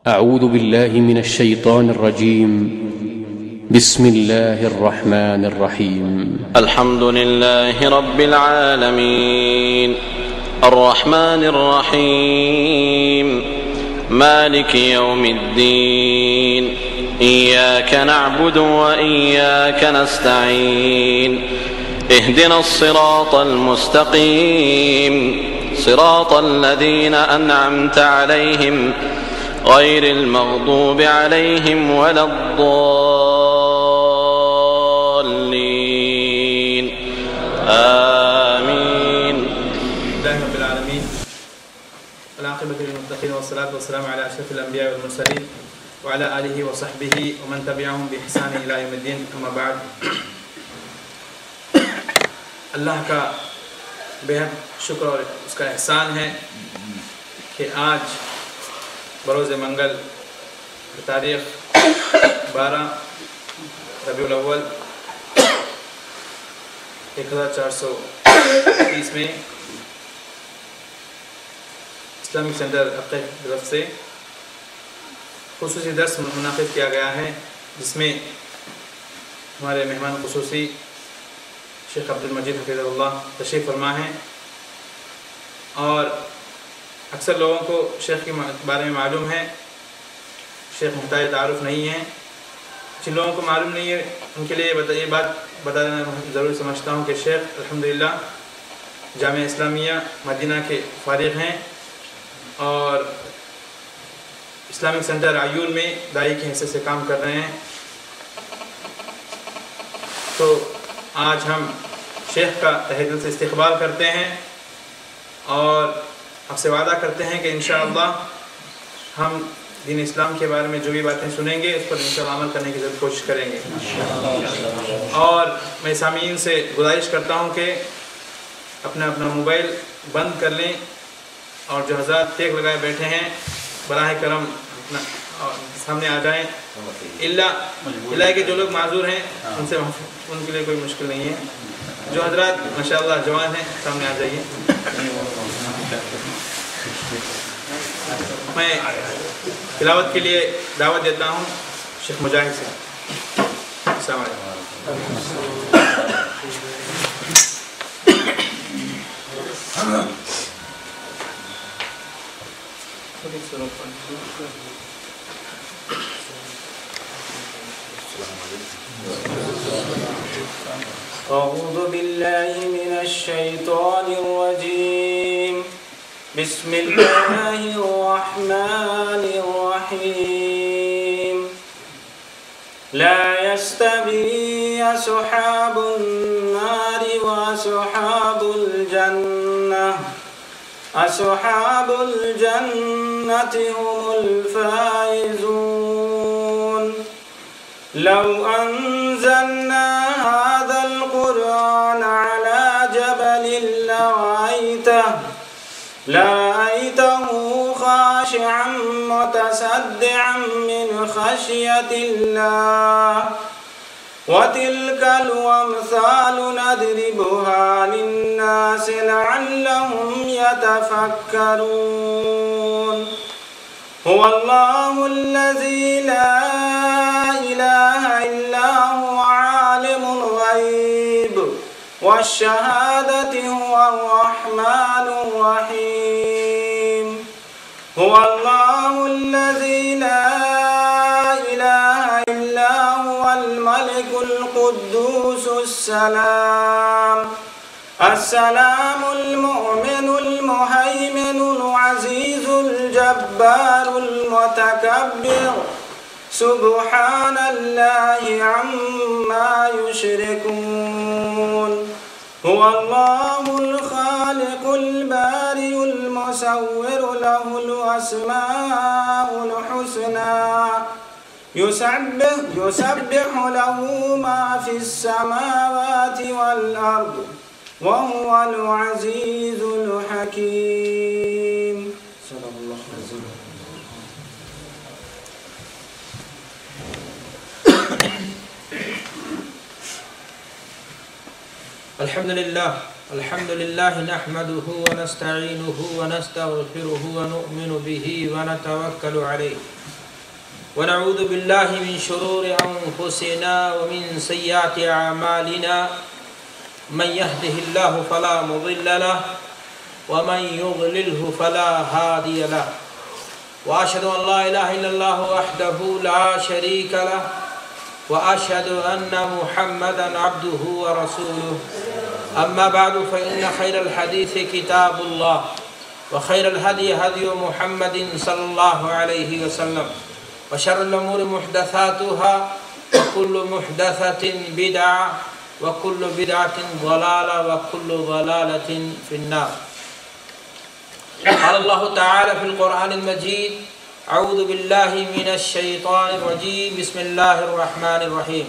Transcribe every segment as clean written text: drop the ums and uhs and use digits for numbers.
أعوذ بالله من الشيطان الرجيم. بسم الله الرحمن الرحيم. الحمد لله رب العالمين الرحمن الرحيم مالك يوم الدين إياك نعبد وإياك نستعين اهدنا الصراط المستقيم صراط الذين أنعمت عليهم غير المغضوب عليهم ولا الضالين آمين. لله رب العالمين والعاقبة للمتقين والصلاة والسلام على أشرف الأنبياء والمرسلين وعلى آله وصحبه ومن تبعهم بإحسان إلى يوم الدين. أما بعد، اللہ کا بہت شکر اور اس کا احسان ہے کہ آج بروز منگل تاریخ 12 ربیع الاول 1430 میں اسلامک سینٹر عقیق کی طرف سے خصوصی درس منعقد کیا گیا ہے، جس میں ہمارے مہمان خصوصی شیخ عبدالمجید حفظہ اللہ تشریف فرما ہیں، اور اکثر لوگوں کو شیخ کے بارے میں معلوم ہے، شیخ محتاج تعارف نہیں ہے. جن لوگوں کو معلوم نہیں ہے ان کے لیے یہ بات بتانا ضروری سمجھتا ہوں کہ شیخ الحمدللہ جامعہ اسلامیہ مدینہ کے فارغ ہیں اور اسلامک سینٹر عیون میں داعی کی حیثیت سے کام کر رہے ہیں. تو آج ہم شیخ کا تہہ دل سے استقبال کرتے ہیں اور آپ سے وعدہ کرتے ہیں کہ انشاءاللہ ہم دین اسلام کے بارے میں جو بھی باتیں سنیں گے اس پر انشاءاللہ عمل کرنے کی ضرور کوشش کریں گے. اور میں سامعین سے گزارش کرتا ہوں کہ اپنا موبائل بند کر لیں، اور جو حضرات ٹیک لگائے بیٹھے ہیں براہ کرم سامنے آ جائیں. اللہ کے جو لوگ معذور ہیں ان کے لیے کوئی مشکل نہیں ہے. جو حضرات ماشاءاللہ جوان ہیں سامنے آ جائیے. میں تلاوت کے لیے دعوت دیتا ہوں شیخ مجاہد سے. السلام علیکم. أعوذ بالله من الشيطان الرجيم. بسم الله الرحمن الرحيم. لا يستوي أصحاب النار وأصحاب الجنة. أصحاب الجنة هم الفائزون. لو أنزلنا هذا القرآن على جبل لرأيته خاشعا متصدعا من خشية الله. وتلك الأمثال نضربها للناس لعلهم يتفكرون. هو الله الذي لا إله إلا هو عالم الغيب والشهادة هو الرحمن الرحيم. هو الله الذي لا إله إلا هو الملك القدوس السلام المؤمن المهيمن العزيز الجبار المتكبر. سبحان الله عما يشركون. هو الله الخالق البارئ المصور له الأسماء الحسنى. يسبح له ما في السماوات والأرض وهو العزيز الحكيم. صدق الله العظيم. الحمد لله نحمده ونستعينه ونستغفره ونؤمن به ونتوكل عليه ونعوذ بالله من شرور أنفسنا ومن سيئات أعمالنا من يهده الله فلا مضل له ومن يضلله فلا هادي له وأشهد أن لا إله إلا الله وحده لا شريك له وأشهد أن محمدا عبده ورسوله أما بعد فإن خير الحديث كتاب الله وخير الهدي هدي محمد صلى الله عليه وسلم وشر الأمور محدثاتها وكل محدثة بدعة وكل بدعة ضلالة وكل ضلالة في النار. قال الله تعالى في القرآن المجيد: أعوذ بالله من الشيطان الرجيم بسم الله الرحمن الرحيم.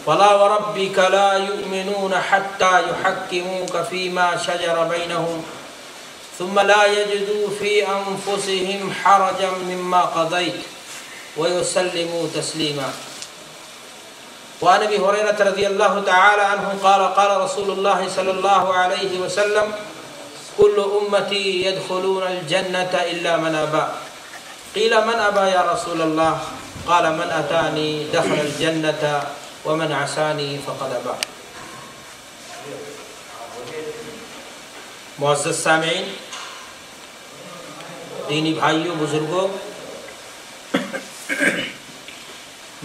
فلا وربك لا يؤمنون حتى يحكموك فيما شجر بينهم ثم لا يجدوا في أنفسهم حرجا مما قضيت ويسلموا تسليما. وعن أبي هريرة رضي الله تعالى عنه قال قال رسول الله صلى الله عليه وسلم: كل أمتي يدخلون الجنة إلا من أبى. قيل من أبى يا رسول الله؟ قال من أتاني دخل الجنة ومن عصاني فقد أبى. معزز سامعین، دینی بھائیوں، بزرگوں،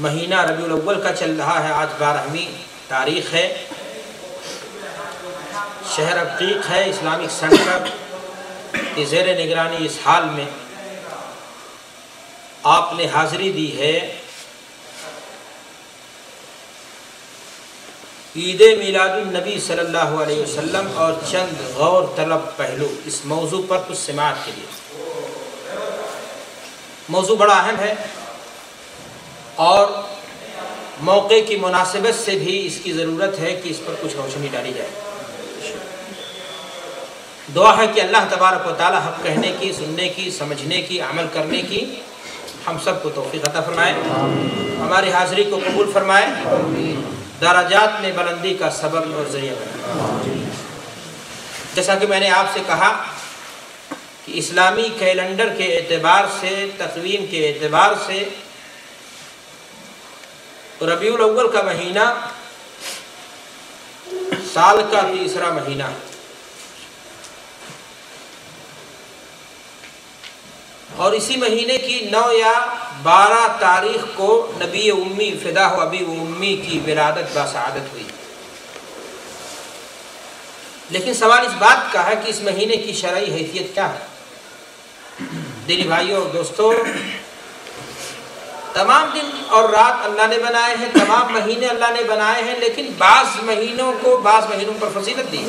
مہینہ ربیع الاول کا چل رہا ہے. آج 12ویں تاریخ ہے. شہر عقیق ہے. اسلامک سینٹر کی زیر نگرانی اس حال میں آپ نے حاضری دی ہے عید میلاد النبی صلی اللہ علیہ وسلم اور چند غور طلب پہلو اس موضوع پر کچھ سماعت کے لیے. موضوع بڑا اہم ہے اور موقع کی مناسبت سے بھی اس کی ضرورت ہے کہ اس پر کچھ روشنی ڈالی جائے. دعا ہے کہ اللہ تبارک و تعالی حق کہنے کی، سننے کی، سمجھنے کی، عمل کرنے کی ہم سب کو توفیق عطا فرمائے. ہماری حاضری کو قبول فرمائے. درجات میں بلندی کا سبب اور ذریعہ بنائے. جیسا کہ میں نے آپ سے کہا کہ اسلامی کیلنڈر کے اعتبار سے، تقویم کے اعتبار سے ربیع الاول کا مہینہ سال کا تیسرا مہینہ ہے اور اسی مہینے کی 9 یا 12 تاریخ کو نبی امی فدا و ابی و امی کی ولادت باسعادت ہوئی. لیکن سوال اس بات کا ہے کہ اس مہینے کی شرعی حیثیت کیا ہے؟ دینی بھائیوں اور دوستوں، تمام دن اور رات اللہ نے بنائے ہیں، تمام مہینے اللہ نے بنائے ہیں، لیکن بعض مہینوں کو بعض مہینوں پر فضیلت دی،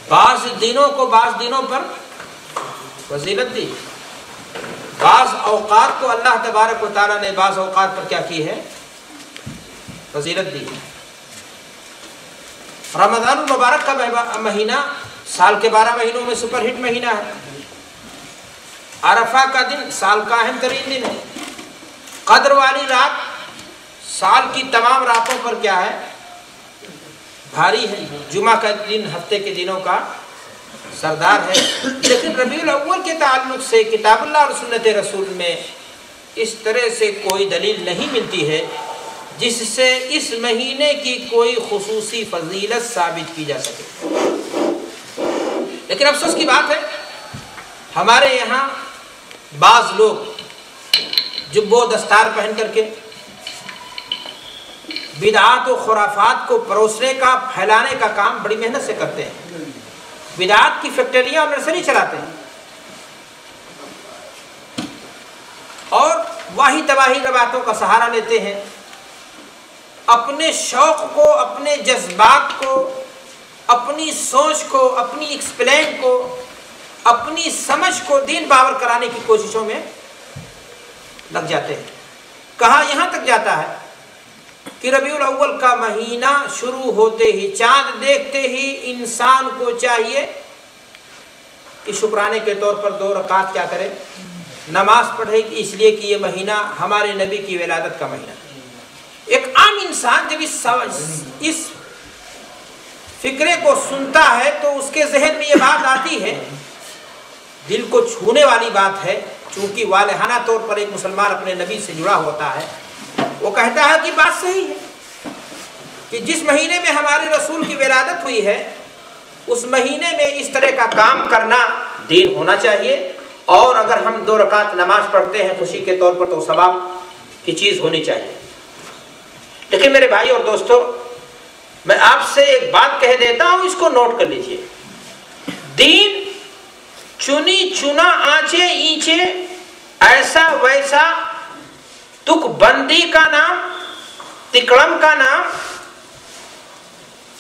بعض دنوں کو بعض دنوں پر فضیلت دی، بعض اوقات کو اللہ تبارک و تعالیٰ نے بعض اوقات پر کیا کی ہے؟ فضیلت دی. رمضان المبارک کا مہینہ سال کے 12 مہینوں میں سپر ہٹ مہینہ ہے. عرفہ کا دن سال کا اہم ترین دن ہے. قدر والی رات سال کی تمام راتوں پر کیا ہے؟ بھاری ہے. جمعہ کا دن ہفتے کے دنوں کا سردار ہے. لیکن ربیع الاول کے تعلق سے کتاب اللہ اور سنت رسول میں اس طرح سے کوئی دلیل نہیں ملتی ہے جس سے اس مہینے کی کوئی خصوصی فضیلت ثابت کی جا سکے. لیکن افسوس کی بات ہے ہمارے یہاں بعض لوگ جب و دستار پہن کر کے بدعات و خرافات کو پروسنے کا، پھیلانے کا کام بڑی محنت سے کرتے ہیں. بدعات کی فیکٹریاں اور نرسری چلاتے ہیں اور واہی تباہی روایتوں کا سہارا لیتے ہیں. اپنے شوق کو، اپنے جذبات کو، اپنی سوچ کو، اپنی ایکسپلین کو، اپنی سمجھ کو دین باور کرانے کی کوششوں میں لگ جاتے ہیں. کہا یہاں تک جاتا ہے کہ ربیع الاول کا مہینہ شروع ہوتے ہی، چاند دیکھتے ہی انسان کو چاہیے کہ شکرانے کے طور پر 2 رکعت کیا کرے؟ نماز پڑھے، اس لیے کہ یہ مہینہ ہمارے نبی کی ولادت کا مہینہ. ایک عام انسان جب اس فکرے کو سنتا ہے تو اس کے ذہن میں یہ بات آتی ہے دل کو چھونے والی بات ہے، چونکہ والہانہ طور پر ایک مسلمان اپنے نبی سے جڑا ہوتا ہے، وہ کہتا ہے کہ بات صحیح ہے کہ جس مہینے میں ہمارے رسول کی ولادت ہوئی ہے اس مہینے میں اس طرح کا کام کرنا دین ہونا چاہیے، اور اگر ہم 2 رکعت نماز پڑھتے ہیں خوشی کے طور پر تو ثواب کی چیز ہونی چاہیے۔ لیکن میرے بھائی اور دوستو، میں آپ سے ایک بات کہہ دیتا ہوں، اس کو نوٹ کر لیجئے۔ دین چنی چنا آنچے اینچے ایسا ویسا تک بندی کا نام، تکڑم کا نام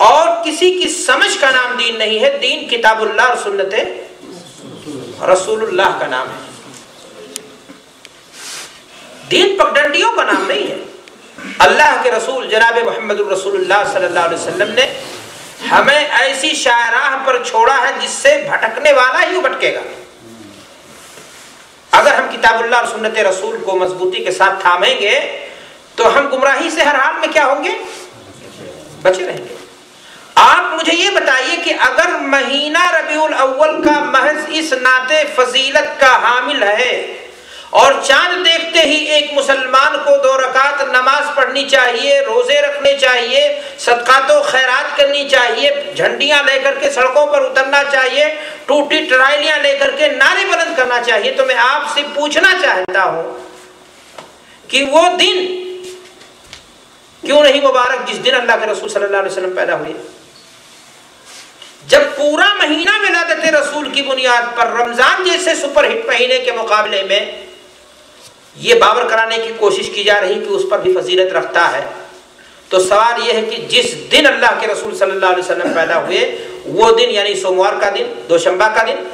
اور کسی کی سمجھ کا نام دین نہیں ہے۔ دین کتاب اللہ اور سنت رسول اللہ کا نام ہے۔ دین پگڈنڈیوں کا نام نہیں ہے۔ اللہ کے رسول جناب محمد الرسول اللہ صلی اللہ علیہ وسلم نے ہمیں ایسی شاہراہ پر چھوڑا ہے جس سے بھٹکنے والا ہی بھٹکے گا۔ اگر ہم کتاب اللہ اور سنت رسول کو مضبوطی کے ساتھ تھامیں گے تو ہم گمراہی سے ہر حال میں کیا ہوں گے؟ بچے رہیں گے۔ آپ مجھے یہ بتائیے کہ اگر مہینہ ربیع الاول کا محض اس نعت فضیلت کا حامل ہے اور چاند دیکھتے ہی ایک مسلمان کو 2 رکعت نماز پڑھنی چاہیے، روزے رکھنے چاہیے، صدقات و خیرات کرنی چاہیے، جھنڈیاں لے کر کے سڑکوں پر اترنا چاہیے، ٹوٹی ٹرائلیاں لے کر کے نعرے بلند کرنا چاہیے، تو میں آپ سے پوچھنا چاہتا ہوں کہ وہ دن کیوں نہیں مبارک جس دن اللہ کے رسول صلی اللہ علیہ وسلم پیدا ہوئے؟ جب پورا مہینہ ولادت رسول کی بنیاد پر رمضان جیسے سپر ہٹ مہینے کے مقابلے میں یہ باور کرانے کی کوشش کی جا رہی کہ اس پر بھی فضیلت رکھتا ہے، تو سوال یہ ہے کہ جس دن اللہ کے رسول صلی اللہ علیہ وسلم پیدا ہوئے وہ دن یعنی سوموار کا دن، دوشنبہ کا دن،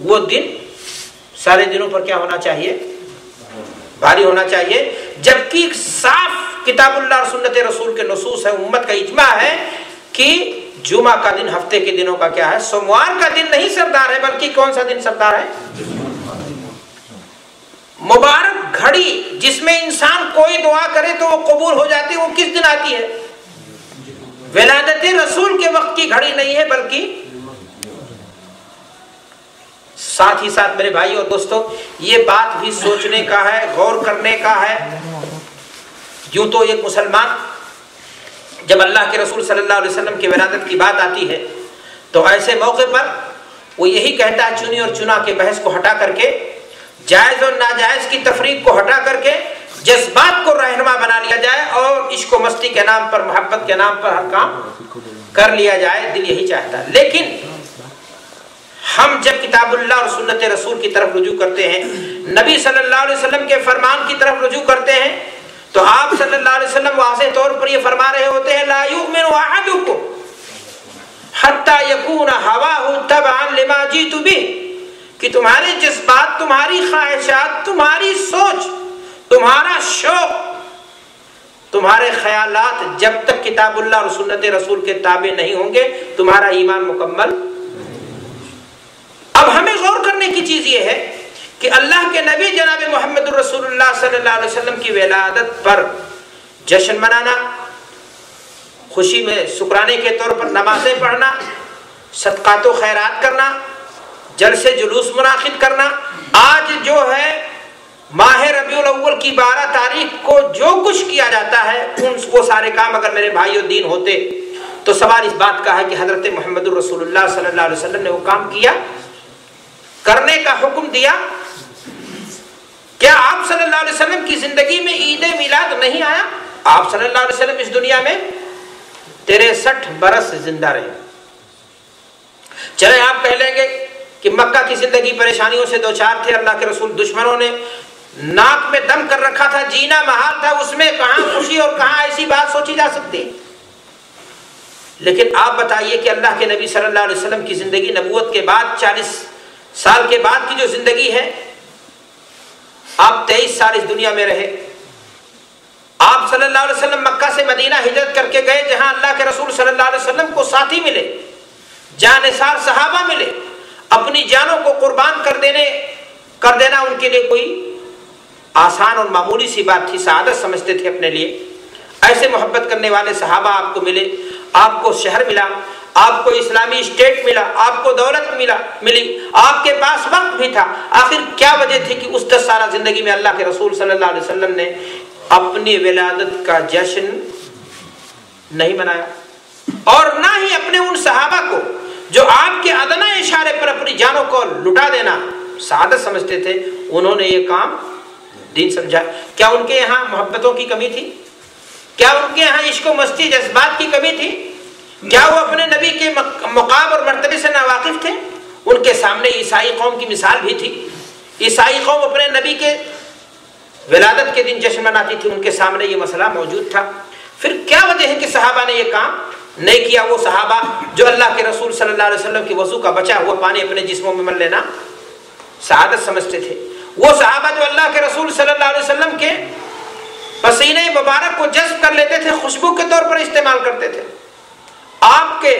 وہ دن سارے دنوں پر کیا ہونا چاہیے؟ بھاری ہونا چاہیے، جبکہ صاف کتاب اللہ اور سنت رسول کے نصوص ہے، امت کا اجماع ہے کہ جمعہ کا دن ہفتے کے دنوں کا کیا ہے؟ سوموار کا دن نہیں سردار ہے، بلکہ کون سا دن سردار ہے؟ مبارک گھڑی جس میں انسان کوئی دعا کرے تو وہ قبول ہو جاتی ہے، وہ کس دن آتی ہے؟ ولادت رسول کے وقت کی گھڑی نہیں ہے، بلکہ ساتھ ہی ساتھ میرے بھائی اور دوستو یہ بات بھی سوچنے کا ہے، غور کرنے کا ہے۔ یوں تو ایک مسلمان جب اللہ کے رسول صلی اللہ علیہ وسلم کی ولادت کی بات آتی ہے تو ایسے موقع پر وہ یہی کہتا ہے، چنی اور چنا کے بحث کو ہٹا کر کے، جائز اور ناجائز کی تفریق کو ہٹا کر کے جذبات کو رہنما بنا لیا جائے اور عشق و مستی کے نام پر، محبت کے نام پر ہر کام کر لیا جائے، دل یہی چاہتا ہے۔ لیکن ہم جب کتاب اللہ اور سنت رسول کی طرف رجوع کرتے ہیں، نبی صلی اللہ علیہ وسلم کے فرمان کی طرف رجوع کرتے ہیں، تو آپ صلی اللہ علیہ وسلم واضح طور پر یہ فرما رہے ہوتے ہیں، لا یؤمن احدکم حتی یکون ہواہ تبعا لما جئت بہ، کہ تمہارے جذبات، تمہاری خواہشات، تمہاری سوچ، تمہارا شوق، تمہارے خیالات جب تک کتاب اللہ اور سنت رسول کے تابع نہیں ہوں گے تمہارا ایمان مکمل۔ اب ہمیں غور کرنے کی چیز یہ ہے کہ اللہ کے نبی جناب محمد الرسول اللہ صلی اللہ علیہ وسلم کی ولادت پر جشن منانا، خوشی میں شکرانے کے طور پر نمازیں پڑھنا، صدقات و خیرات کرنا، جلسے جلوس منعقد کرنا، آج جو ہے ماہ ربیع الاول کی 12 تاریخ کو جو کچھ کیا جاتا ہے، وہ سارے کام اگر میرے بھائیو دین ہوتے تو سوال اس بات کا ہے کہ حضرت محمد الرسول اللہ صلی اللہ علیہ وسلم نے وہ کام کیا، کرنے کا حکم دیا؟ کیا آپ صلی اللہ علیہ وسلم کی زندگی میں عید میلاد نہیں آیا؟ آپ صلی اللہ علیہ وسلم اس دنیا میں 63 برس زندہ رہے۔ چلے آپ کہہ لیں گے کہ مکہ کی زندگی پریشانیوں سے دوچار تھے، اللہ کے رسول دشمنوں نے ناک میں دم کر رکھا تھا، جینا محال تھا، اس میں کہاں خوشی اور کہاں ایسی بات سوچی جا سکتی ہے؟ لیکن آپ بتائیے کہ اللہ کے نبی صلی اللہ علیہ وسلم کی زندگی نبوت کے بعد 40 سال کے بعد کی جو زندگی ہے، آپ 23 سال اس دنیا میں رہے، آپ صلی اللہ علیہ وسلم مکہ سے مدینہ ہجرت کر کے گئے جہاں اللہ کے رسول صلی اللہ علیہ وسلم کو ساتھی ملے، جانثار صحابہ ملے، اپنی جانوں کو قربان کر دینا ان کے لیے کوئی آسان اور معمولی سی بات تھی، سعادت سمجھتے تھے اپنے لیے۔ ایسے محبت کرنے والے صحابہ آپ کو ملے، آپ کو شہر ملا، آپ کو اسلامی اسٹیٹ ملا، آپ کو دولت ملی، آپ کے پاس وقت بھی تھا، آخر کیا وجہ تھی کہ اس 10 سالہ زندگی میں اللہ کے رسول صلی اللہ علیہ وسلم نے اپنی ولادت کا جشن نہیں منایا؟ اور نہ ہی اپنے ان صحابہ کو جو آپ کے ادنا اشارے پر اپنی جانوں کو لٹا دینا سعادت سمجھتے تھے، انہوں نے یہ کام دین سمجھا؟ کیا ان کے یہاں محبتوں کی کمی تھی؟ کیا ان کے یہاں عشق و مستی جذبات کی کمی تھی؟ کیا وہ اپنے نبی کے مقام اور مرتبے سے ناواقف تھے؟ ان کے سامنے عیسائی قوم کی مثال بھی تھی، عیسائی قوم اپنے نبی کے ولادت کے دن جشن مناتی تھی، ان کے سامنے یہ مسئلہ موجود تھا۔ پھر کیا وجہ ہے کہ صحابہ نے یہ کام نہیں کیا؟ وہ صحابہ جو اللہ کے رسول صلی اللہ علیہ وسلم کی وضو کا بچا ہوا پانی اپنے جسموں میں مل لینا سعادت سمجھتے تھے، وہ صحابہ جو اللہ کے رسول صلی اللہ علیہ وسلم کے پسینے مبارک کو جذب کر لیتے تھے، خوشبو کے طور پر استعمال کرتے تھے، آپ کے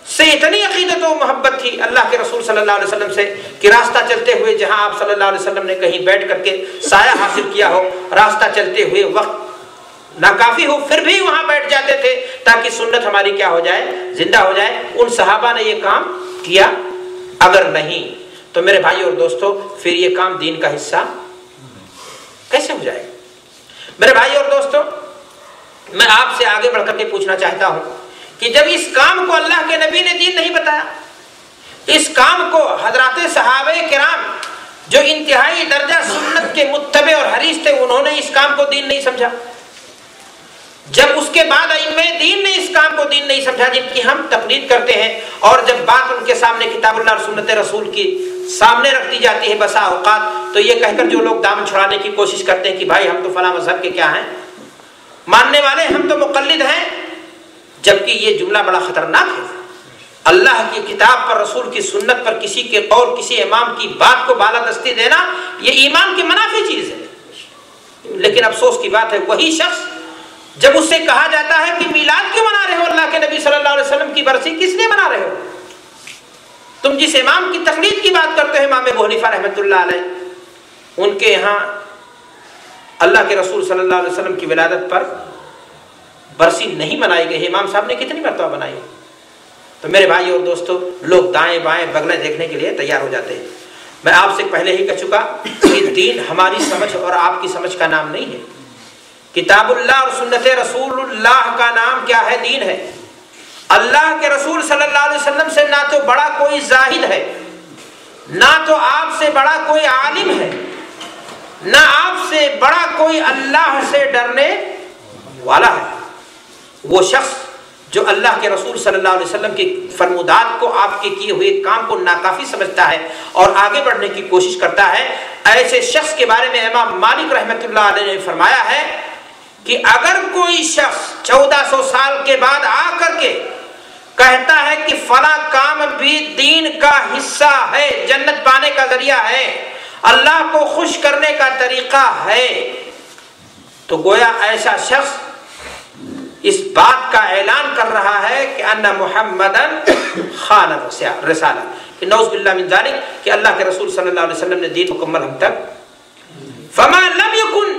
سے اتنی عقیدت و محبت تھی اللہ کے رسول صلی اللہ علیہ وسلم سے کہ راستہ چلتے ہوئے جہاں آپ صلی اللہ علیہ وسلم نے کہیں بیٹھ کر کے سایہ حاصل کیا ہو، راستہ چلتے ہوئے وقت ناکافی ہو پھر بھی وہاں بیٹھ جاتے تھے تاکہ سنت ہماری کیا ہو جائے، زندہ ہو جائے۔ ان صحابہ نے یہ کام کیا؟ اگر نہیں تو میرے بھائی اور دوستو پھر یہ کام دین کا حصہ کیسے ہو جائے؟ میرے بھائی اور دوستو، میں آپ سے آگے بڑھ کر کے پوچھنا چاہتا ہوں کہ جب اس کام کو اللہ کے نبی نے دین نہیں بتایا، اس کام کو حضرات صحابہ کرام جو انتہائی درجہ سنت کے متبع اور حریص تھے، انہوں نے اس کام کو دین نہیں سمجھا، جب اس کے بعد ائمہ دین نے اس کام کو دین نہیں سمجھا جن کی ہم تقلید کرتے ہیں، اور جب بات ان کے سامنے کتاب اللہ اور سنت رسول کی سامنے رکھ دی جاتی ہے بسا اوقات تو یہ کہہ کر جو لوگ دامن چھڑانے کی کوشش کرتے ہیں کہ بھائی ہم تو فلاں مذہب کے کیا ہیں، ماننے والے، ہم تو مقلد ہیں، جبکہ یہ جملہ بڑا خطرناک ہے۔ اللہ کی کتاب پر، رسول کی سنت پر کسی کے قول، کسی امام کی بات کو بالادستی دینا یہ ایمان کی منافی چیز ہے۔ لیکن افسوس کی بات ہے وہی شخص جب اس سے کہا جاتا ہے کہ میلاد کیوں منا رہے ہو، اللہ کے نبی صلی اللہ علیہ وسلم کی برسی کس لیے منا رہے ہو، تم جس امام کی تقلید کی بات کرتے ہیں امام ابو حنیفہ رحمۃ اللہ علیہ، ان کے یہاں اللہ کے رسول صلی اللہ علیہ وسلم کی ولادت پر برسی نہیں منائی گئی، امام صاحب نے کتنی مرتبہ بنائی؟ تو میرے بھائی اور دوستو، لوگ دائیں بائیں بغلیں دیکھنے کے لیے تیار ہو جاتے ہیں۔ میں آپ سے پہلے ہی کہہ چکا کہ دین ہماری سمجھ اور آپ کی سمجھ کا نام نہیں ہے، کتاب اللہ اور سنت رسول اللہ کا نام کیا ہے؟ دین ہے۔ اللہ کے رسول صلی اللہ علیہ وسلم سے نہ تو بڑا کوئی زاہد ہے، نہ تو آپ سے بڑا کوئی عالم ہے، نہ آپ سے بڑا کوئی اللہ سے ڈرنے والا ہے۔ وہ شخص جو اللہ کے رسول صلی اللہ علیہ وسلم کی فرمودات کو، آپ کے کیے ہوئے کام کو ناکافی سمجھتا ہے اور آگے بڑھنے کی کوشش کرتا ہے، ایسے شخص کے بارے میں امام مالک رحمۃ اللہ علیہ نے فرمایا ہے کہ اگر کوئی شخص 1400 سال کے بعد آ کر کے کہتا ہے کہ فلاں کام بھی دین کا حصہ ہے، جنت پانے کا ذریعہ ہے، اللہ کو خوش کرنے کا طریقہ ہے، تو گویا ایسا شخص اس بات کا اعلان کر رہا ہے کہ ان محمدن خان رسالہ، کہ نعوذ باللہ من ذالک، کہ اللہ کے رسول صلی اللہ علیہ وسلم نے دین مکمل ہم تک فما لم یکن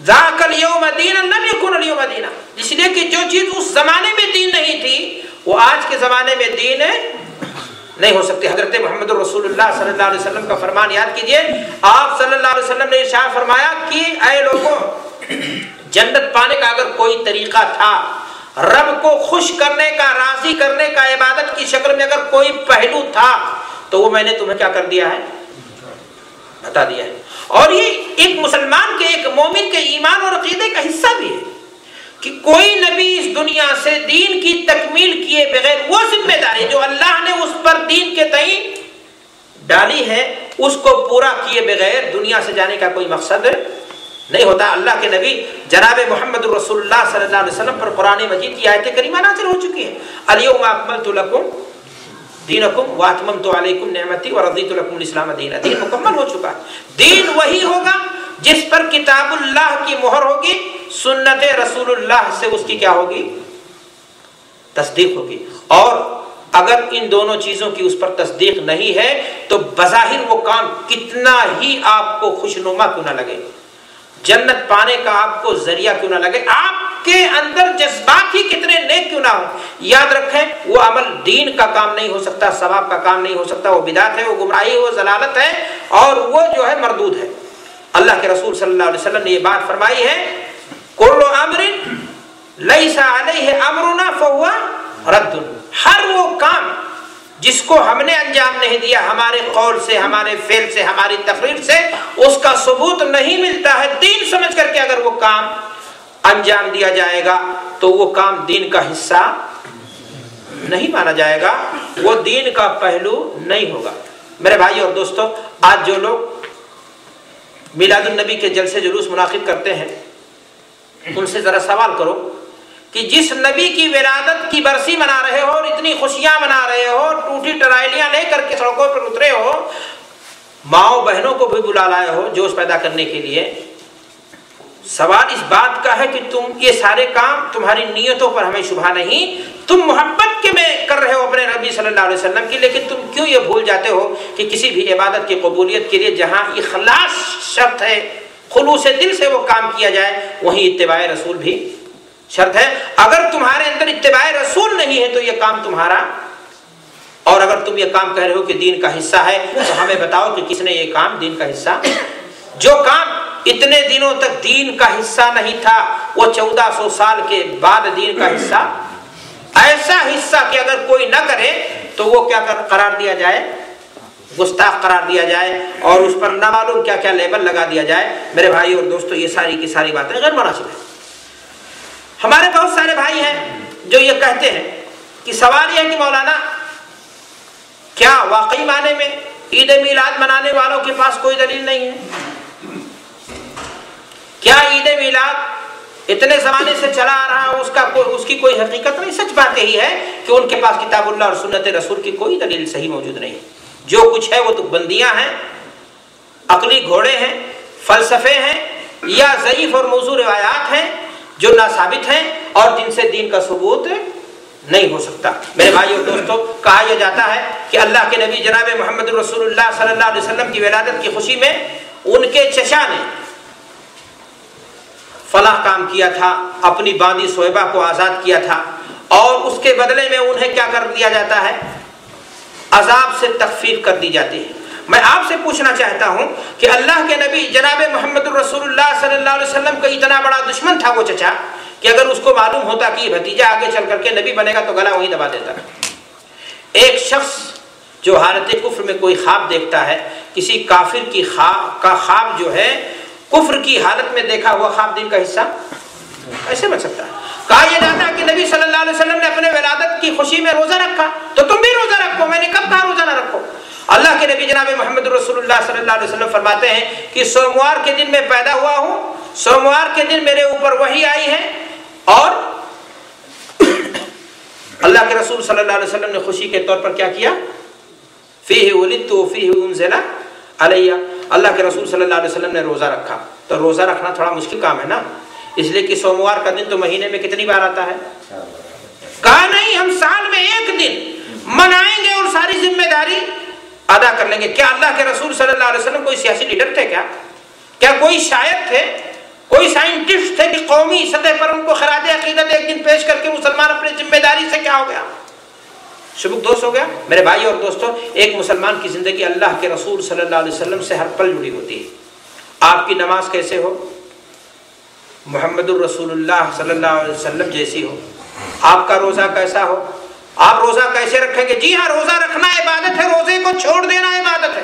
ذاک الیوم دینا لم یکن الیوم دینا، اس لیے کہ جو چیز اس زمانے میں دین نہیں تھی وہ آج کے زمانے میں دین نہیں ہو سکتی۔ حضرت محمد رسول اللہ صلی اللہ علیہ وسلم کا فرمان یاد کیجئے، آپ صلی اللہ علیہ وسلم نے ارشاد فرمایا کہ اے لوگوں، جنت پانے کا اگر کوئی طریقہ تھا، رب کو خوش کرنے کا، راضی کرنے کا، عبادت کی شکل میں اگر کوئی پہلو تھا تو وہ میں نے تمہیں کیا کر دیا ہے؟ بتا دیا ہے۔ اور یہ ایک مسلمان کے، ایک مومن کے ایمان اور عقیدے کا حصہ بھی ہے کہ کوئی نبی اس دنیا سے دین کی تکمیل کیے بغیر، وہ ذمہ داری جو اللہ نے اس پر دین کے تئیں ڈالی ہے اس کو پورا کیے بغیر دنیا سے جانے کا کوئی مقصد نہیں ہوتا۔ اللہ کے نبی جناب محمد رسول اللہ صلی اللہ علیہ وسلم پر قرآن مجید کی آیت کریمہ نازل ہو چکی ہے، الیوم اکملت لکم دینکم واتممت علیکم نعمتی ورضیت لکم الاسلام دینا، دین مکمل ہو چکا ہے۔ دین وہی ہوگا جس پر کتاب اللہ کی مہر ہوگی، سنت رسول اللہ سے اس کی کیا ہوگی؟ تصدیق ہوگی۔ اور اگر ان دونوں چیزوں کی اس پر تصدیق نہیں ہے تو بظاہر وہ کام کتنا ہی آپ کو خوشنما کیوں نہ لگے، جنت پانے کا آپ کو ذریعہ کیوں نہ لگے، آپ کے اندر جذبات ہی کتنے نیک کیوں نہ ہوں، یاد رکھیں وہ عمل دین کا کام نہیں ہو سکتا، ثواب کا کام نہیں ہو سکتا، وہ بدعت ہے، وہ گمراہی ہے، وہ ضلالت ہے، اور وہ جو ہے مردود ہے۔ اللہ کے رسول صلی اللہ علیہ وسلم نے یہ بات فرمائی ہے، کل امر لیس علیہ امرنا فہو رد، ہر وہ کام جس کو ہم نے انجام نہیں دیا ہمارے قول سے، ہمارے فعل سے، ہماری تقریر سے، اس کا ثبوت نہیں ملتا ہے۔ دین سمجھ کر کے اگر وہ کام انجام دیا جائے گا تو وہ کام دین کا حصہ نہیں مانا جائے گا، وہ دین کا پہلو نہیں ہوگا۔ میرے بھائی اور دوستو، آج جو لوگ میلاد النبی کے جلسے جلوس منعقد کرتے ہیں ان سے ذرا سوال کرو کہ جس نبی کی ولادت کی برسی منا رہے ہو اور اتنی خوشیاں منا رہے ہو، ٹوٹی ٹرائلیاں لے کر کے سڑکوں پر اترے ہو، ماؤں بہنوں کو بھی بلا لائے ہو جوش پیدا کرنے کے لیے، سوال اس بات کا ہے کہ تم یہ سارے کام، تمہاری نیتوں پر ہمیں شبہ نہیں، تم محبت کے میں کر رہے ہو اپنے نبی صلی اللہ علیہ وسلم کی، لیکن تم کیوں یہ بھول جاتے ہو کہ کسی بھی عبادت کی قبولیت کے لیے جہاں اخلاص شرط ہے، خلوص دل سے وہ کام کیا جائے، وہیں اتباع رسول بھی شرط ہے۔ اگر تمہارے اندر اتباع رسول نہیں ہے تو یہ کام تمہارا، اور اگر تم یہ کام کہہ رہے ہو کہ دین کا حصہ ہے تو ہمیں بتاؤ کہ کس نے یہ کام دین کا حصہ، جو کام اتنے دنوں تک دین کا حصہ نہیں تھا وہ 1400 سال کے بعد دین کا حصہ، ایسا حصہ کہ اگر کوئی نہ کرے تو وہ کیا قرار دیا جائے، گستاخ قرار دیا جائے، اور اس پر نہ معلوم کیا کیا لیبل لگا دیا جائے۔ میرے بھائی اور دوستو، یہ ساری کی ساری باتیں غیر مناسب ہیں۔ ہمارے بہت سارے بھائی ہیں جو یہ کہتے ہیں کہ سوال یہ ہے کہ مولانا کیا واقعی معنی میں عید میلاد منانے والوں کے پاس کوئی دلیل نہیں ہے؟ کیا عید میلاد اتنے زمانے سے چلا آ رہا ہے، اس کی کوئی حقیقت نہیں؟ سچ بات یہی ہے کہ ان کے پاس کتاب اللہ اور سنت رسول کی کوئی دلیل صحیح موجود نہیں، جو کچھ ہے وہ تو بندیاں ہیں، عقلی گھوڑے ہیں، فلسفے ہیں، یا ضعیف اور موضوع روایات ہیں جو ناثابت ہیں اور جن سے دین کا ثبوت نہیں ہو سکتا۔ میرے بھائی اور دوستو، کہا یہ جاتا ہے کہ اللہ کے نبی جناب محمد رسول اللہ صلی اللہ علیہ وسلم کی ولادت کی خوشی میں ان کے چچا نے فلاح کام کیا تھا، اپنی باندی صہیبہ کو آزاد کیا تھا، اور اس کے بدلے میں انہیں کیا کر دیا جاتا ہے؟ عذاب سے تخفیف کر دی جاتی ہے۔ میں آپ سے پوچھنا چاہتا ہوں کہ اللہ کے نبی جناب محمد رسول اللہ صلی اللہ علیہ وسلم کا اتنا بڑا دشمن تھا وہ چچا کہ اگر اس کو معلوم ہوتا کہ یہ بھتیجا آگے چل کر کے نبی بنے گا تو گلا وہیں دبا دیتا۔ ایک شخص جو حالت کفر میں کوئی خواب دیکھتا ہے، کسی کافر کی خواب جو ہے کفر کی حالت میں دیکھا ہوا خواب دین کا حصہ ایسے بن سکتا ہے؟ کہا یہ جاتا ہے کہ نبی صلی اللہ علیہ وسلم نے اپنے ولادت کی خوشی میں روزہ رکھا تو تم بھی روزہ رکھو۔ میں نے کب کہا روزہ نہ رکھو؟ اللہ کے نبی جناب محمد رسول اللہ صلی اللہ علیہ وسلم فرماتے ہیں کہ سوموار کے دن میں پیدا ہوا ہوں، سوموار کے دن میرے اوپر وحی آئی ہے، اور اللہ کے رسول صلی اللہ علیہ وسلم نے خوشی کے طور پر کیا کیا؟ فیہ ولدت وفیہ انزل علیہ، اللہ کے رسول صلی اللہ علیہ وسلم نے روزہ رکھا۔ تو روزہ رکھنا تھوڑا مشکل کام ہے نا، اس لیے کہ سوموار کا دن تو مہینے میں کتنی بار آتا ہے؟ کہا نہیں، ہم سال میں ایک دن منائیں گے اور ساری ذمہ داری ادا کر لیں گے۔ کیا اللہ کے رسول صلی اللہ علیہ وسلم کوئی سیاسی لیڈر تھے؟ کیا کوئی شاعر تھے، کوئی سائنٹسٹ تھے کہ قومی سطح پر ان کو خراج عقیدت ایک دن پیش کر کے مسلمان اپنی ذمہ داری سے کیا ہو گیا؟ شبک دوست ہو گیا؟ میرے بھائی اور دوستو، ایک مسلمان کی زندگی اللہ کے رسول صلی اللہ علیہ وسلم سے ہر پل جڑی ہوتی ہے۔ آپ کی نماز کیسے ہو؟ محمد الرسول اللہ صلی اللہ علیہ وسلم جیسی ہو۔ آپ کا روزہ کیسا ہو؟ آپ روزہ کیسے رکھیں گے؟ جی ہاں، روزہ رکھنا عبادت ہے، روزے کو چھوڑ دینا عبادت ہے۔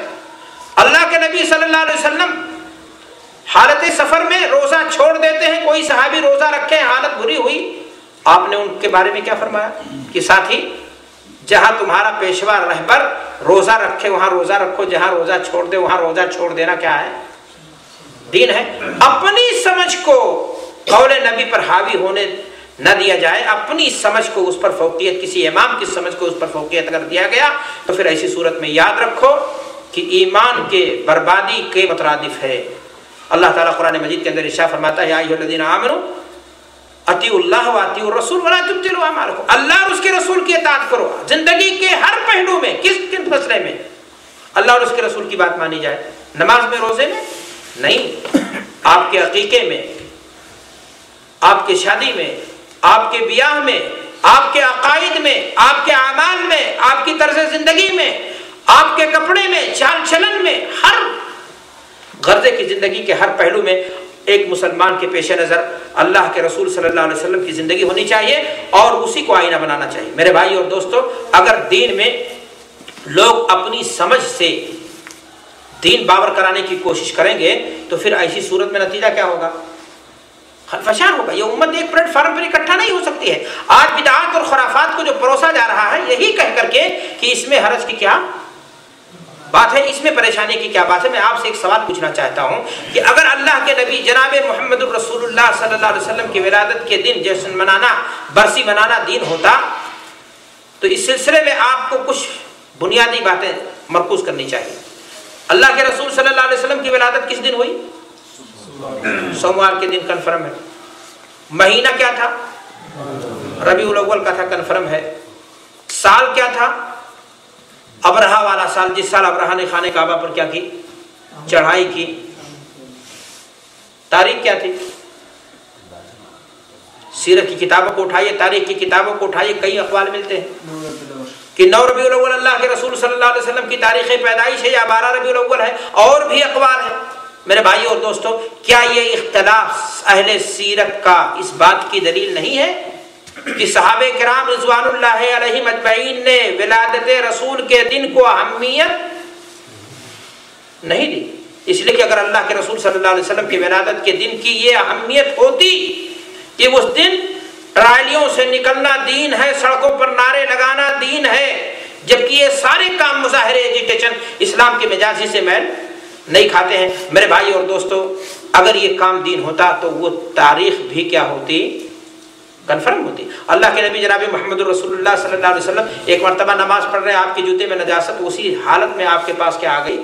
اللہ کے نبی صلی اللہ علیہ وسلم حالت سفر میں روزہ چھوڑ دیتے ہیں۔ کوئی صحابی روزہ رکھے، حالت بری ہوئی، آپ نے ان کے بارے میں کیا فرمایا کہ ساتھی، جہاں تمہارا پیشوا رہبر روزہ رکھے وہاں روزہ رکھو، جہاں روزہ چھوڑ دے وہاں روزہ چھوڑ دینا کیا ہے؟ دین ہے۔ اپنی سمجھ کو قول نبی پر حاوی ہونے نہ دیا جائے، اپنی سمجھ کو اس پر فوقیت، کسی امام کی سمجھ کو اس پر فوقیت اگر دیا گیا تو پھر ایسی صورت میں یاد رکھو کہ ایمان کے بربادی کے مترادف ہے۔ اللہ تعالیٰ قرآن مجید کے اندر ارشاد فرماتا ہے، یا ایھا الذین آمنوا اطیعوا اللہ واطیعوا الرسول ولا تبطلوا اعمالکم، اللہ اور اس کے رسول کی اطاعت کرو۔ زندگی کے ہر پہلو میں، کس مسئلے میں اللہ اور اس کے رسول کی بات مانی جائے؟ نماز میں، روزے میں نہیں، آپ کے عقیقے میں، آپ کے شادی میں، آپ کے بیاہ میں، آپ کے عقائد میں، آپ کے اعمال میں، آپ کی طرز زندگی میں، آپ کے کپڑے میں، چال چلن میں، ہر غرضے کی زندگی کے ہر پہلو میں ایک مسلمان کے پیش نظر اللہ کے رسول صلی اللہ علیہ وسلم کی زندگی ہونی چاہیے اور اسی کو آئینہ بنانا چاہیے۔ میرے بھائی اور دوستو، اگر دین میں لوگ اپنی سمجھ سے دین باور کرانے کی کوشش کریں گے تو پھر ایسی صورت میں نتیجہ کیا ہوگا؟ خلفشان ہوگا۔ یہ امت ایک پلیٹ فارم پر اکٹھا نہیں ہو سکتی ہے۔ آج بدعات اور خرافات کو جو پروسا جا رہا ہے یہی کہہ کر کے کہ اس میں حرج کی کیا بات ہے، اس میں پریشانی کی کیا بات ہے۔ میں آپ سے ایک سوال پوچھنا چاہتا ہوں کہ اگر اللہ کے نبی جناب محمد الرسول اللہ صلی اللہ علیہ وسلم کی ولادت کے دن جشن منانا، برسی منانا دین ہوتا تو اس سلسلے میں آپ کو کچھ بنیادی باتیں مرکوز کرنی چاہیے۔ اللہ کے رسول صلی اللہ علیہ وسلم کی ولادت کس دن ہوئی؟ سوموار کے دن، کنفرم ہے۔ مہینہ کیا تھا؟ ربیع الاول کا تھا، کنفرم ہے۔ سال کیا تھا؟ ابرہا والا سال، جس سال ابرہا نے خانہ کعبہ پر کیا کی؟ چڑھائی کی۔ تاریخ کیا تھی؟ سیرت کی کتابوں کو اٹھائیے، تاریخ کی کتابوں کو اٹھائیے، کئی اقوال ملتے ہیں کہ 9 ربیع الاول اللہ کے رسول صلی اللہ علیہ وسلم کی تاریخ پیدائش ہے یا 12 ربیع الاول ہے، اور بھی اقوال ہیں۔ میرے بھائی اور دوستو، کیا یہ اختلاف اہل سیرت کا اس بات کی دلیل نہیں ہے کہ صحابہ کرام رضوان اللہ علیہم اجمعین نے ولادت رسول کے دن کو اہمیت نہیں دی؟ اس لیے کہ اگر اللہ کے رسول صلی اللہ علیہ وسلم کی ولادت کے دن کی یہ اہمیت ہوتی کہ اس دن ریلیوں سے نکلنا دین ہے، سڑکوں پر نعرے لگانا دین ہے، جبکہ یہ سارے کام مظاہرے ایجیٹیشن اسلام کے مزاجی سے میل نہیں کھاتے ہیں۔ میرے بھائی اور دوستو، اگر یہ کام دین ہوتا تو وہ تاریخ بھی کیا ہوتی؟ کنفرم ہوتی۔ اللہ کے نبی جناب محمد الرسول اللہ صلی اللہ علیہ وسلم ایک مرتبہ نماز پڑھ رہے ہیں، آپ کے جوتے میں نجاست، اسی حالت میں آپ کے پاس کیا آ گئی؟